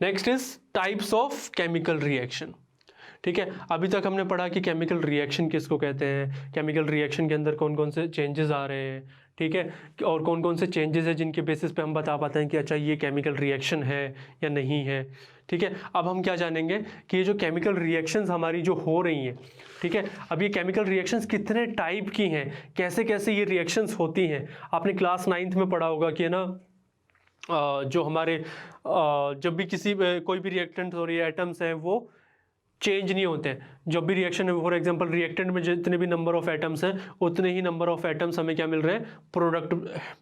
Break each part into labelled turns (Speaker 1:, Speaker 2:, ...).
Speaker 1: Next is types of chemical reaction. ठीक है, अभी तक हमने पढ़ा कि केमिकल रिएक्शन किसको कहते हैं, केमिकल रिएक्शन के अंदर कौन कौन से चेंजेस आ रहे हैं, ठीक है, और कौन कौन से चेंजेस है जिनके बेसिस पे हम बता पाते हैं कि अच्छा ये केमिकल रिएक्शन है या नहीं है। ठीक है, अब हम क्या जानेंगे कि ये जो केमिकल रिएक्शंस हमारी जो हो रही हैं, ठीक है, अब ये केमिकल रिएक्शंस कितने टाइप की हैं, कैसे कैसे ये रिएक्शंस होती हैं। आपने क्लास 9th में पढ़ा होगा कि है ना, जो हमारे जब भी किसी कोई भी रिएक्टेंट हो रही है, एटम्स हैं वो चेंज नहीं होते हैं। जब भी रिएक्शन है, फॉर एग्जांपल रिएक्टेंट में जितने भी नंबर ऑफ एटम्स हैं उतने ही नंबर ऑफ एटम्स हमें क्या मिल रहे हैं, प्रोडक्ट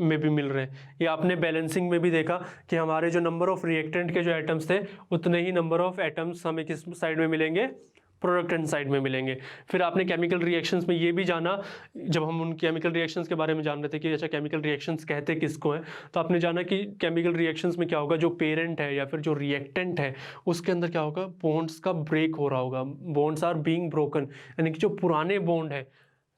Speaker 1: में भी मिल रहे हैं। ये आपने बैलेंसिंग में भी देखा कि हमारे जो नंबर ऑफ रिएक्टेंट के जो एटम्स थे उतने ही नंबर ऑफ एटम्स हमें किस साइड में मिलेंगे, प्रोडक्टेंट साइड में मिलेंगे। फिर आपने केमिकल रिएक्शंस में ये भी जाना, जब हम उन केमिकल रिएक्शंस के बारे में जान रहे थे कि अच्छा केमिकल रिएक्शंस कहते किसको हैं, तो आपने जाना कि केमिकल रिएक्शंस में क्या होगा, जो पेरेंट है या फिर जो रिएक्टेंट है उसके अंदर क्या होगा, बॉन्ड्स का ब्रेक हो रहा होगा, बॉन्ड्स आर बीइंग ब्रोकन, यानी कि जो पुराने बॉन्ड है,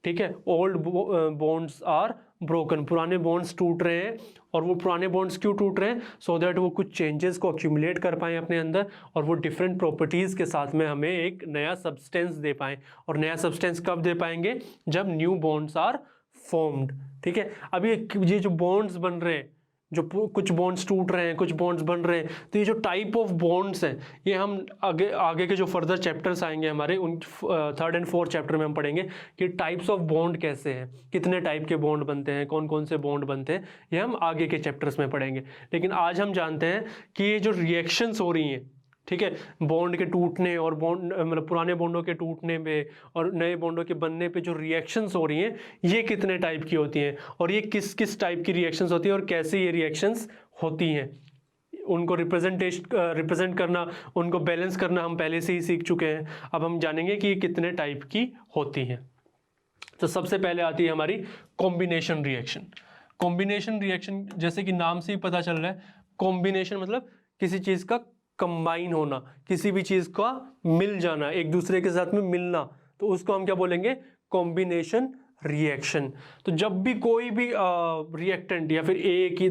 Speaker 1: ठीक है, ओल्ड बॉन्ड्स आर ब्रोकन, पुराने बॉन्ड्स टूट रहे हैं। और वो पुराने बॉन्ड्स क्यों टूट रहे हैं, सो दैट वो कुछ चेंजेस को अक्यूमुलेट कर पाएँ अपने अंदर और वो डिफरेंट प्रॉपर्टीज़ के साथ में हमें एक नया सब्सटेंस दे पाएँ। और नया सब्सटेंस कब दे पाएंगे, जब न्यू बॉन्ड्स आर फॉर्म्ड। ठीक है, अब ये जो बॉन्ड्स बन रहे हैं, जो कुछ बॉन्ड्स टूट रहे हैं, कुछ बॉन्ड्स बन रहे हैं, तो ये जो टाइप ऑफ बॉन्ड्स हैं ये हम आगे आगे के जो फर्दर चैप्टर्स आएंगे हमारे, उन 3rd and 4th चैप्टर में हम पढ़ेंगे कि टाइप्स ऑफ बॉन्ड कैसे हैं, कितने टाइप के बॉन्ड बनते हैं, कौन कौन से बॉन्ड बनते हैं, ये हम आगे के चैप्टर्स में पढ़ेंगे। लेकिन आज हम जानते हैं कि ये जो रिएक्शंस हो रही हैं, ठीक है, बॉन्ड के टूटने और बॉन्ड मतलब पुराने बॉन्डों के टूटने पे और नए बॉन्डों के बनने पे जो रिएक्शंस हो रही हैं ये कितने टाइप की होती हैं और ये किस किस टाइप की रिएक्शंस होती हैं और कैसे ये रिएक्शंस होती हैं, उनको रिप्रेजेंट करना, उनको बैलेंस करना हम पहले से ही सीख चुके हैं। अब हम जानेंगे कि ये कितने टाइप की होती हैं। तो सबसे पहले आती है हमारी कॉम्बिनेशन रिएक्शन। कॉम्बिनेशन रिएक्शन जैसे कि नाम से ही पता चल रहा है, कॉम्बिनेशन मतलब किसी चीज़ का कंबाइन होना, किसी भी चीज़ का मिल जाना, एक दूसरे के साथ में मिलना, तो उसको हम क्या बोलेंगे, कॉम्बिनेशन रिएक्शन। तो जब भी कोई भी रिएक्टेंट या फिर एक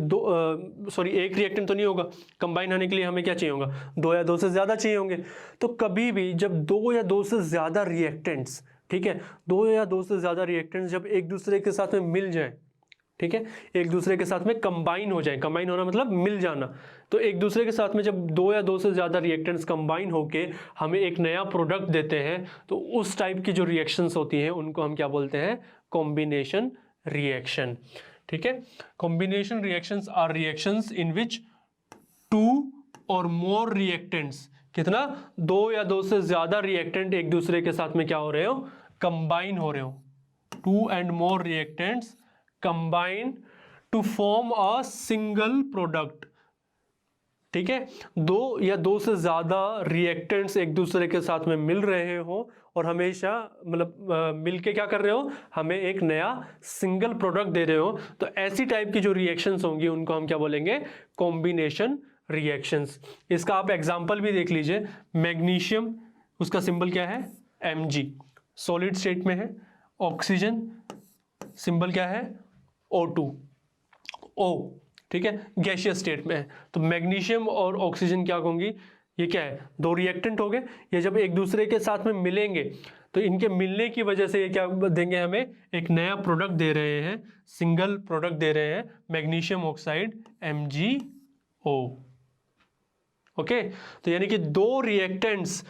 Speaker 1: रिएक्टेंट तो नहीं होगा, कंबाइन होने के लिए हमें क्या चाहिए होगा, 2 या 2 से ज़्यादा चाहिए होंगे। तो कभी भी जब 2 या 2 से ज़्यादा रिएक्टेंट्स, ठीक है, 2 या 2 से ज़्यादा रिएक्टेंट्स जब एक दूसरे के साथ में मिल जाएं, ठीक है, एक दूसरे के साथ में कंबाइन हो जाए, कंबाइन होना मतलब मिल जाना, तो एक दूसरे के साथ में जब 2 या 2 से ज़्यादा रिएक्टेंट्स कंबाइन होके हमें एक नया प्रोडक्ट देते हैं, तो उस टाइप की जो रिएक्शंस होती हैं उनको हम क्या बोलते हैं, कॉम्बिनेशन रिएक्शन। ठीक है, combination reactions are reactions in which 2 और मोर रिएक्टेंट्स, कितना, 2 या 2 से ज़्यादा रिएक्टेंट एक दूसरे के साथ में क्या हो रहे हो, कंबाइन हो रहे हो। 2 and more reactants combine to form a single product। ठीक है, 2 या 2 से ज़्यादा रिएक्टेंट्स एक दूसरे के साथ में मिल रहे हो और हमेशा मतलब मिलके क्या कर रहे हो, हमें एक नया सिंगल प्रोडक्ट दे रहे हो, तो ऐसी टाइप की जो रिएक्शंस होंगी उनको हम क्या बोलेंगे, कॉम्बिनेशन रिएक्शंस। इसका आप एग्जांपल भी देख लीजिए, मैग्नीशियम, उसका सिंबल क्या है, Mg, सॉलिड स्टेट में है। ऑक्सीजन सिंबल क्या है, O2, O, ठीक है, गैसियस स्टेट में है। तो मैग्नीशियम और ऑक्सीजन क्या होंगी, ये क्या है, 2 रिएक्टेंट हो गए, ये जब एक दूसरे के साथ में मिलेंगे तो इनके मिलने की वजह से ये क्या देंगे, हमें एक नया प्रोडक्ट दे रहे हैं, सिंगल प्रोडक्ट दे रहे हैं, मैग्नीशियम ऑक्साइड MgO। ओके, तो यानी कि 2 रिएक्टेंट्स,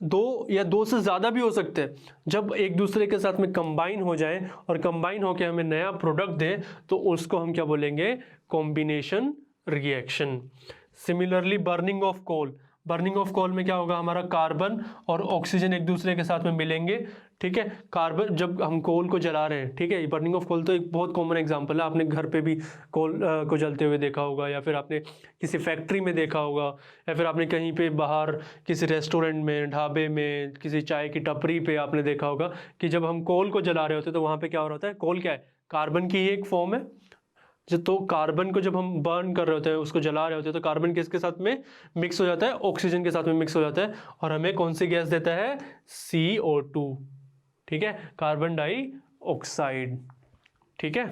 Speaker 1: 2 या 2 से ज़्यादा भी हो सकते हैं, जब एक दूसरे के साथ में कंबाइन हो जाए और कंबाइन होकर हमें नया प्रोडक्ट दे, तो उसको हम क्या बोलेंगे, combination reaction. Similarly burning of coal, burning of coal में क्या होगा, हमारा कार्बन और ऑक्सीजन एक दूसरे के साथ में मिलेंगे। ठीक है, कार्बन जब हम कोल को जला रहे हैं, ठीक है, बर्निंग ऑफ कोल तो एक बहुत कॉमन एग्जांपल है, आपने घर पे भी कोल को जलते हुए देखा होगा, या फिर आपने किसी फैक्ट्री में देखा होगा, या फिर आपने कहीं पे बाहर किसी रेस्टोरेंट में, ढाबे में, किसी चाय की टपरी पे आपने देखा होगा कि जब हम कोल को जला रहे होते हैं तो वहाँ पे क्या हो रहा होता है, कोल क्या है, कार्बन की ही एक फॉर्म है। तो कार्बन को जब हम बर्न कर रहे होते हैं, उसको जला रहे होते हैं, तो कार्बन किसके साथ में मिक्स हो जाता है, ऑक्सीजन के साथ में मिक्स हो जाता है, और हमें कौन सी गैस देता है, CO2, ठीक है, कार्बन डाइऑक्साइड। ठीक है,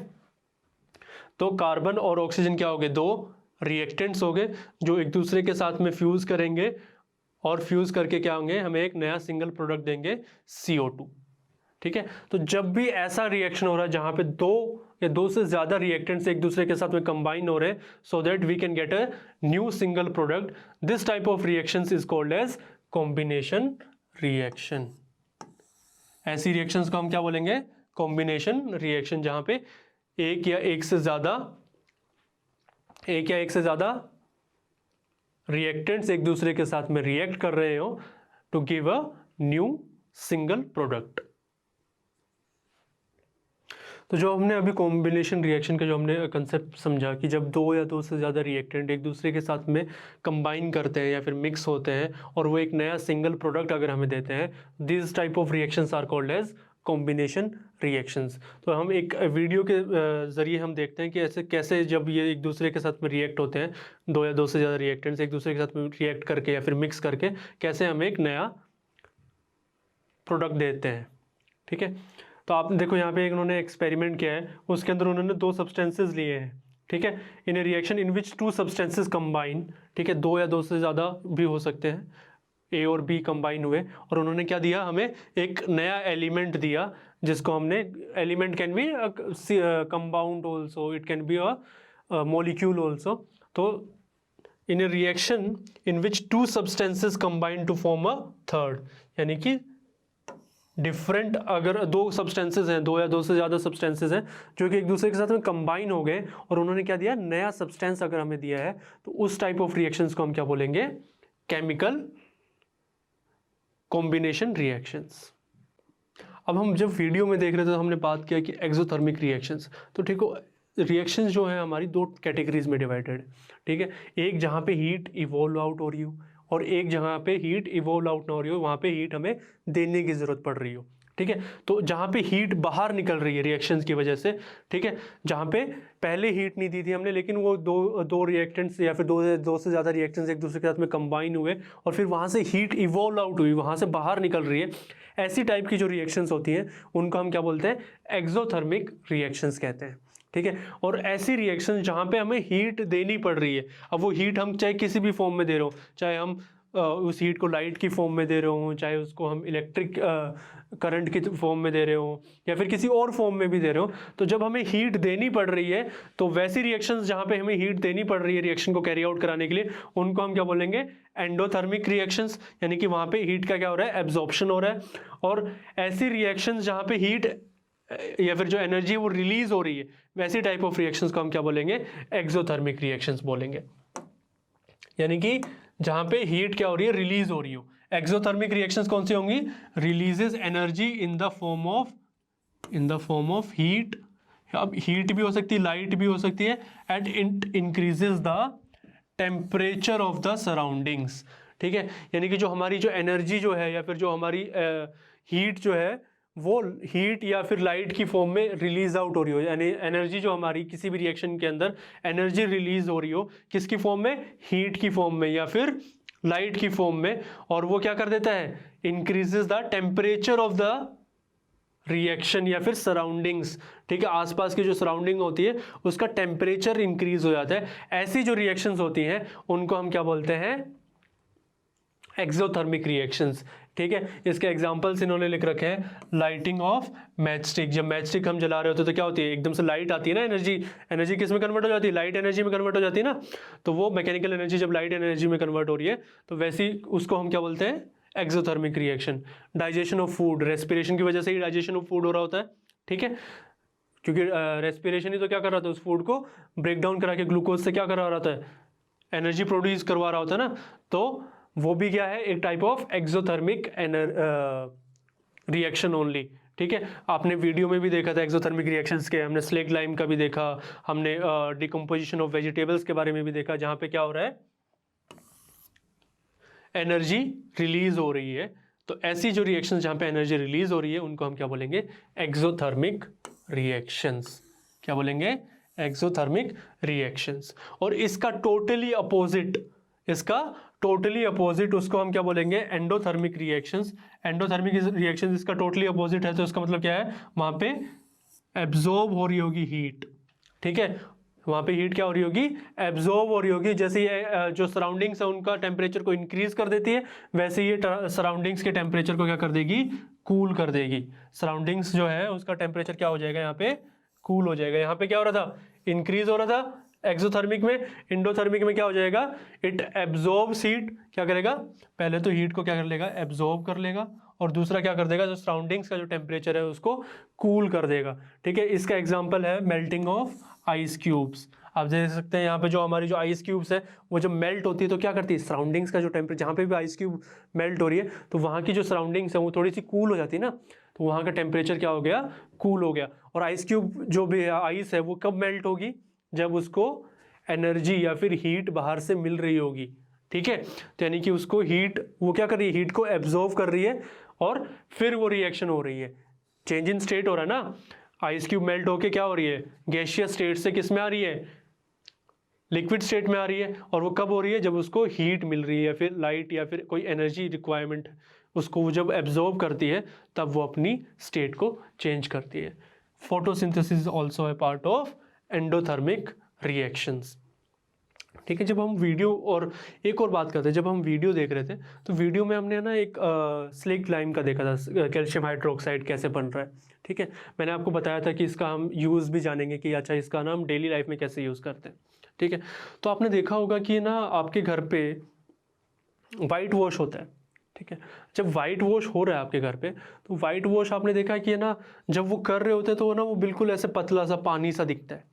Speaker 1: तो कार्बन और ऑक्सीजन क्या हो गए, 2 रिएक्टेंट्स हो गए जो एक दूसरे के साथ में फ्यूज़ करेंगे और फ्यूज़ करके क्या होंगे, हमें एक नया सिंगल प्रोडक्ट देंगे CO2। ठीक है, तो जब भी ऐसा रिएक्शन हो रहा है जहाँ पे दो या दो से ज़्यादा रिएक्टेंट्स एक दूसरे के साथ में कंबाइन हो रहे हैं so that we can get a new single product, this type of reactions is called as combination reaction. ऐसी रिएक्शंस को हम क्या बोलेंगे, कॉम्बिनेशन रिएक्शन, जहाँ पे एक या एक से ज़्यादा रिएक्टेंट्स एक दूसरे के साथ में रिएक्ट कर रहे हो to give a new single product. तो जो हमने अभी कॉम्बिनेशन रिएक्शन का जो हमने कंसेप्ट समझा कि जब दो या दो से ज़्यादा रिएक्टेंट एक दूसरे के साथ में कंबाइन करते हैं या फिर मिक्स होते हैं और वो एक नया सिंगल प्रोडक्ट अगर हमें देते हैं, this type of reactions are called as combination reactions. तो हम एक वीडियो के ज़रिए हम देखते हैं कि ऐसे कैसे जब ये एक दूसरे के साथ में रिएक्ट होते हैं, दो या दो से ज़्यादा रिएक्टेंट्स एक दूसरे के साथ में रिएक्ट करके या फिर मिक्स करके कैसे हमें एक नया प्रोडक्ट देते हैं। ठीक है, तो आप देखो यहाँ पे इन्होंने एक्सपेरिमेंट किया है, उसके अंदर उन्होंने दो सब्सटेंसेस लिए हैं। ठीक है, in a reaction in which two substances combine, ठीक है, दो या दो से ज़्यादा भी हो सकते हैं, ए और बी कंबाइन हुए, और उन्होंने क्या दिया, हमें एक नया एलिमेंट दिया जिसको हमने, element can be compound also, it can be a molecule also. तो in a reaction in which two substances combine to form a third, यानी कि डिफरेंट अगर दो सब्सटेंसेस हैं, दो या दो से ज़्यादा सब्सटेंसेस हैं जो कि एक दूसरे के साथ में कंबाइन हो गए और उन्होंने क्या दिया, नया सब्सटेंस अगर हमें दिया है, तो उस टाइप ऑफ रिएक्शंस को हम क्या बोलेंगे, केमिकल कॉम्बिनेशन रिएक्शंस। अब हम जब वीडियो में देख रहे थे तो हमने बात किया कि एक्सोथर्मिक रिएक्शंस, तो ठीक हो, रिएक्शंस जो है हमारी दो कैटेगरीज में डिवाइडेड है। ठीक है, एक जहाँ पे हीट इवॉल्व आउट हो रही हो और एक जहाँ पे हीट इवॉल्व आउट ना हो रही हो, वहाँ पे हीट हमें देने की ज़रूरत पड़ रही हो। ठीक है, तो जहाँ पे हीट बाहर निकल रही है रिएक्शंस की वजह से, ठीक है, जहाँ पे पहले हीट नहीं दी थी हमने, लेकिन वो दो रिएक्टेंट्स या फिर दो से ज़्यादा रिएक्टेंट्स एक दूसरे के साथ में कंबाइन हुए और फिर वहाँ से हीट इवॉल्व आउट हुई, वहाँ से बाहर निकल रही है, ऐसी टाइप की जो रिएक्शंस होती हैं उनको हम क्या बोलते हैं, एक्सोथर्मिक रिएक्शंस कहते हैं। ठीक है, और ऐसी रिएक्शन जहाँ पे हमें हीट देनी पड़ रही है, अब वो हीट हम चाहे किसी भी फॉर्म में दे रहे हो, चाहे हम उस हीट को लाइट की फॉर्म में दे रहे हो, चाहे उसको हम इलेक्ट्रिक करंट की फॉर्म में दे रहे हो या फिर किसी और फॉर्म में भी दे रहे हो, तो जब हमें हीट देनी पड़ रही है तो वैसी रिएक्शंस जहाँ पे हमें हीट देनी पड़ रही है रिएक्शन को कैरी आउट कराने के लिए, उनको हम क्या बोलेंगे, एंडोथर्मिक रिएक्शंस, यानी कि वहाँ पे हीट का क्या हो रहा है, एब्जॉर्प्शन हो रहा है। और ऐसी रिएक्शंस जहाँ पे हीट या फिर जो एनर्जी वो रिलीज हो रही है, वैसी टाइप ऑफ रिएक्शंस को हम क्या बोलेंगे, एक्सोथर्मिक रिएक्शंस बोलेंगे, यानी कि जहां पे हीट क्या हो रही है, रिलीज हो रही हो। एक्सोथर्मिक रिएक्शंस कौन सी होंगी, releases energy in the form of heat. अब हीट भी हो सकती है, लाइट भी हो सकती है, and it increases the temperature of the surroundings. ठीक है, यानी कि जो हमारी जो एनर्जी जो है या फिर जो हमारी हीट जो है वो हीट या फिर लाइट की फॉर्म में रिलीज आउट हो रही हो, यानी एनर्जी जो हमारी किसी भी रिएक्शन के अंदर एनर्जी रिलीज हो रही हो, किसकी फॉर्म में, हीट की फॉर्म में या फिर लाइट की फॉर्म में, और वो क्या कर देता है, increases the temperature of the reaction या फिर सराउंडिंग्स। ठीक है, आसपास की जो सराउंडिंग होती है उसका टेम्परेचर इंक्रीज हो जाता है। ऐसी जो रिएक्शंस होती हैं उनको हम क्या बोलते हैं, एक्सोथर्मिक रिएक्शंस। ठीक है, इसके एग्जांपल्स इन्होंने लिख रखे हैं, लाइटिंग ऑफ मैच स्टिक। जब मैच स्टिक हम जला रहे होते हैं तो क्या होती है, एकदम से लाइट आती है ना, एनर्जी किस में कन्वर्ट हो जाती है, लाइट एनर्जी में कन्वर्ट हो जाती है ना, तो वो मैकेनिकल एनर्जी जब लाइट एनर्जी में कन्वर्ट हो रही है तो वैसी उसको हम क्या बोलते हैं, exothermic reaction. Digestion of food, respiration की वजह से ही डाइजेशन ऑफ फूड हो रहा होता है। ठीक है, क्योंकि रेस्पिरेशन ही तो क्या कर रहा था, उस फूड को ब्रेक डाउन करा के ग्लूकोज से क्या करा रहा था, एनर्जी प्रोड्यूस करवा रहा होता है ना, तो वो भी क्या है, एक type of exothermic reaction only. ठीक है, आपने वीडियो में भी देखा था एक्सोथर्मिक रिएक्शंस के, हमने स्लेग लाइम का भी देखा, हमने डिकम्पोजिशन ऑफ वेजिटेबल्स के बारे में भी देखा, जहाँ पे क्या हो रहा है, एनर्जी रिलीज हो रही है। तो ऐसी जो रिएक्शंस जहाँ पे एनर्जी रिलीज हो रही है उनको हम क्या बोलेंगे, एक्सोथर्मिक रिएक्शंस। क्या बोलेंगे, एक्सोथर्मिक रिएक्शंस। और इसका टोटली अपोजिट उसको हम क्या बोलेंगे, एंडोथर्मिक रिएक्शंस। एंडोथर्मिक रिएक्शंस इसका टोटली अपोजिट है, तो इसका मतलब क्या है, वहां पे एब्जॉर्ब हो रही होगी हीट। ठीक है, वहाँ पे हीट क्या हो रही होगी, एब्जॉर्ब हो रही होगी। जैसे ये जो सराउंडिंग्स है उनका टेम्परेचर को इंक्रीज कर देती है, वैसे ये सराउंडिंग्स के टेम्परेचर को क्या कर देगी, कूल कर देगी। सराउंडिंग्स जो है उसका टेम्परेचर क्या हो जाएगा, यहाँ पे कूल हो जाएगा। यहाँ पे क्या हो रहा था, इंक्रीज हो रहा था एक्सोथर्मिक में। इंडोथर्मिक में क्या हो जाएगा, इट एब्जॉर्ब्स हीट, क्या करेगा, पहले तो हीट को क्या कर लेगा, एब्जॉर्ब कर लेगा, और दूसरा क्या कर देगा, जो सराउंडिंग्स का जो टेम्परेचर है उसको कूल कर देगा। ठीक है, इसका एग्जांपल है मेल्टिंग ऑफ आइस क्यूब्स। आप देख सकते हैं यहाँ पे जो हमारी जो आइस क्यूब्स है वो जब मेल्ट होती है तो क्या करती है, सराउंडिंग्स का जो टेम्परेचर, जहाँ पे भी आइस क्यूब मेल्ट हो रही है तो वहाँ की जो सराउंडिंग्स है वो थोड़ी सी कूल हो जाती है ना, तो वहाँ का टेम्परेचर क्या हो गया, कूल हो गया। और आइस क्यूब जो भी आइस है वो कब मेल्ट होगी, जब उसको एनर्जी या फिर हीट बाहर से मिल रही होगी। ठीक है, तो यानी कि उसको हीट, वो क्या कर रही है, हीट को एब्जॉर्व कर रही है और फिर वो रिएक्शन हो रही है, चेंज इन स्टेट हो रहा है ना। आइस क्यूब मेल्ट होके क्या हो रही है, गैसियस स्टेट से किस में आ रही है, लिक्विड स्टेट में आ रही है। और वो कब हो रही है, जब उसको हीट मिल रही है या फिर लाइट या फिर कोई एनर्जी रिक्वायरमेंट, उसको वो जब एब्जॉर्ब करती है तब वो अपनी स्टेट को चेंज करती है। Photosynthesis is also a part of endothermic reactions. ठीक है, जब हम वीडियो, और एक और बात करते हैं, जब हम वीडियो देख रहे थे तो वीडियो में हमने ना एक स्लेक्ट लाइम का देखा था, कैल्शियम हाइड्रोक्साइड कैसे बन रहा है। ठीक है, मैंने आपको बताया था कि इसका हम यूज़ भी जानेंगे कि अच्छा इसका ना हम डेली लाइफ में कैसे यूज़ करते हैं। ठीक है, तो आपने देखा होगा कि ना आपके घर पे वाइट वॉश होता है। ठीक है, जब वाइट वॉश हो रहा है आपके घर पे, तो वाइट वॉश आपने देखा कि ना जब वो कर रहे होते हैं तो ना वो बिल्कुल ऐसे पतला सा पानी सा दिखता है।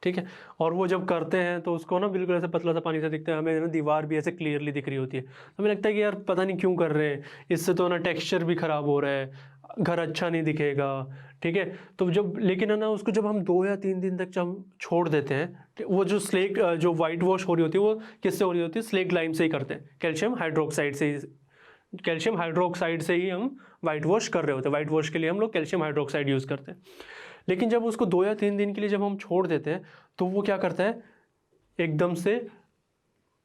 Speaker 1: ठीक है, और वो जब करते हैं तो उसको ना बिल्कुल ऐसे पतला सा पानी सा दिखता है, हमें ना दीवार भी ऐसे क्लियरली दिख रही होती है। हमें लगता है कि यार पता नहीं क्यों कर रहे हैं, इससे तो ना टेक्सचर भी ख़राब हो रहा है, घर अच्छा नहीं दिखेगा। ठीक है, तो जब, लेकिन है ना उसको जब हम 2 या 3 दिन तक जब हम छोड़ देते हैं, वो जो स्लेक जो वाइट वॉश हो रही होती है वो किससे हो रही होती है, स्लेक लाइम से ही करते हैं, कैल्शियम हाइड्रोक्साइड से ही, कैल्शियम हाइड्रोक्साइड से ही हम वाइट वॉश कर रहे होते हैं। वाइट वॉश के लिए हम लोग कैल्शियम हाइड्रोक्साइड यूज़ करते हैं। लेकिन जब उसको 2 या 3 दिन के लिए जब हम छोड़ देते हैं तो वो क्या करता है, एकदम से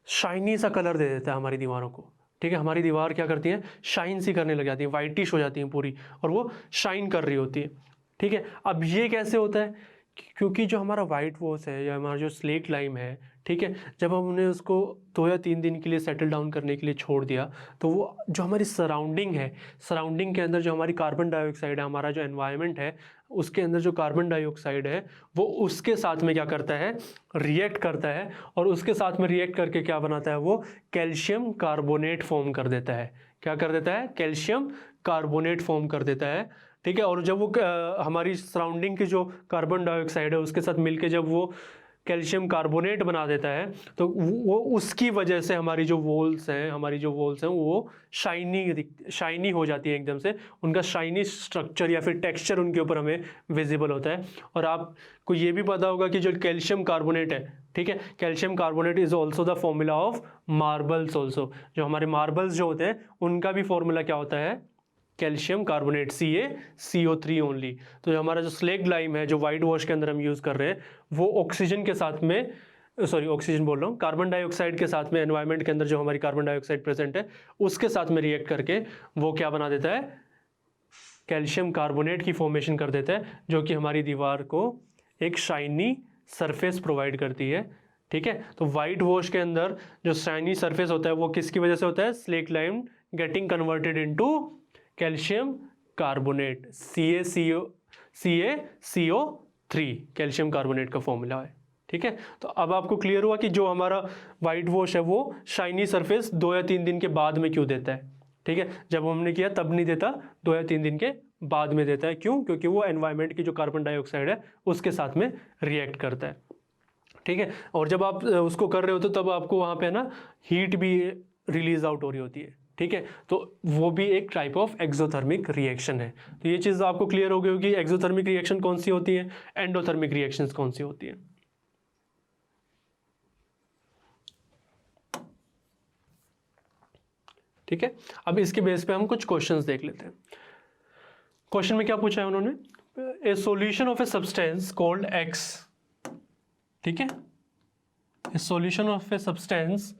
Speaker 1: शाइनी सा कलर दे देता है हमारी दीवारों को। ठीक है, हमारी दीवार क्या करती है, शाइन सी करने लग जाती है, वाइटिश हो जाती है पूरी, और वो शाइन कर रही होती है। ठीक है, अब ये कैसे होता है, क्योंकि जो हमारा वाइट वॉश है या हमारा जो स्लेक लाइम है, ठीक है, जब हमने उसको 2 या 3 दिन के लिए सेटल डाउन करने के लिए छोड़ दिया तो वो जो हमारी सराउंडिंग है, सराउंडिंग के अंदर जो हमारी कार्बन डाइऑक्साइड है, हमारा जो एनवायरनमेंट है उसके अंदर जो कार्बन डाइऑक्साइड है वो उसके साथ में क्या करता है, रिएक्ट करता है, और उसके साथ में रिएक्ट करके क्या बनाता है, वो कैल्शियम कार्बोनेट फॉर्म कर देता है। क्या कर देता है, कैल्शियम कार्बोनेट फॉर्म कर देता है। ठीक है, और जब वो हमारी सराउंडिंग की जो कार्बन डाइऑक्साइड है उसके साथ मिलके जब वो कैल्शियम कार्बोनेट बना देता है तो वो उसकी वजह से हमारी जो वॉल्स हैं वो शाइनी हो जाती है एकदम से, उनका शाइनी स्ट्रक्चर या फिर टेक्सचर उनके ऊपर हमें विजिबल होता है। और आपको ये भी पता होगा कि जो कैल्शियम कार्बोनेट है, ठीक है, calcium carbonate is also the formula of marbles also. जो हमारे मार्बल्स जो होते हैं उनका भी फॉर्मूला क्या होता है, कैल्शियम कार्बोनेट, CaCO3 ओनली। तो जो हमारा जो स्लेक्ट लाइम है जो वाइट वॉश के अंदर हम यूज़ कर रहे हैं वो ऑक्सीजन के साथ में, ऑक्सीजन बोल रहा हूँ, कार्बन डाइऑक्साइड के साथ में, एनवायरनमेंट के अंदर जो हमारी कार्बन डाइऑक्साइड प्रेजेंट है उसके साथ में रिएक्ट करके वो क्या बना देता है, कैल्शियम कार्बोनेट की फॉर्मेशन कर देता है, जो कि हमारी दीवार को एक शाइनी सरफेस प्रोवाइड करती है। ठीक है, तो वाइट वॉश के अंदर जो शाइनी सरफेस होता है वो किसकी वजह से होता है, slaked lime getting converted into calcium carbonate, CaCO3 calcium carbonate का फॉर्मूला है। ठीक है, तो अब आपको क्लियर हुआ कि जो हमारा वाइट वॉश है वो शाइनी सरफेस 2 या 3 दिन के बाद में क्यों देता है। ठीक है, जब हमने किया तब नहीं देता, 2 या 3 दिन के बाद में देता है। क्यों, क्योंकि वो एनवायरनमेंट की जो कार्बन डाइऑक्साइड है उसके साथ में रिएक्ट करता है। ठीक है, और जब आप उसको कर रहे हो तो तब आपको वहाँ पे ना हीट भी रिलीज आउट हो रही होती है। ठीक है, तो वो भी एक टाइप ऑफ एक्सोथर्मिक रिएक्शन है। तो ये चीज़ आपको क्लियर हो गई होगी, एक्सोथर्मिक रिएक्शन कौन सी होती है, एंडोथर्मिक रिएक्शंस कौन सी होती है। ठीक है, अब इसके बेस पे हम कुछ क्वेश्चंस देख लेते हैं। क्वेश्चन में क्या पूछा है उन्होंने, ए solution of a substance called X, ठीक है, ए solution of a substance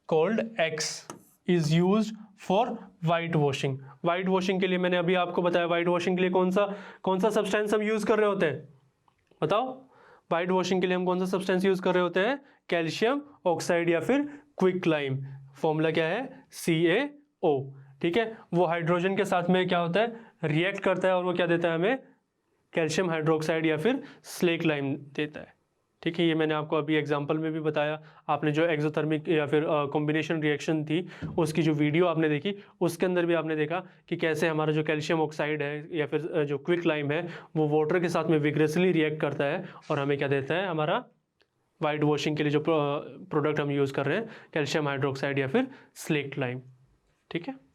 Speaker 1: called X is used for white washing. White washing के लिए मैंने अभी आपको बताया, वाइट वॉशिंग के लिए कौन सा सब्सटेंस हम यूज कर रहे होते हैं, बताओ, वाइट वॉशिंग के लिए हम कौन सा सब्सटेंस यूज़ कर रहे होते हैं? कैल्शियम ऑक्साइड या फिर क्विक लाइम। फॉर्मूला क्या है? CaO। ठीक है, वो हाइड्रोजन के साथ में क्या होता है? रिएक्ट करता है और वो क्या देता है हमें? कैल्शियम हाइड्रोक्साइड या फिर स्लेक लाइम देता है। ठीक है, ये मैंने आपको अभी एग्जांपल में भी बताया। आपने जो एक्सोथर्मिक या फिर कॉम्बिनेशन रिएक्शन थी उसकी जो वीडियो आपने देखी उसके अंदर भी आपने देखा कि कैसे हमारा जो कैल्शियम ऑक्साइड है या फिर जो क्विक लाइम है वो वाटर के साथ में विग्रेसली रिएक्ट करता है और हमें क्या देता है? हमारा वाइट वॉशिंग के लिए जो प्रोडक्ट हम यूज़ कर रहे हैं कैल्शियम हाइड्रोक्साइड या फिर स्लेक लाइम। ठीक है।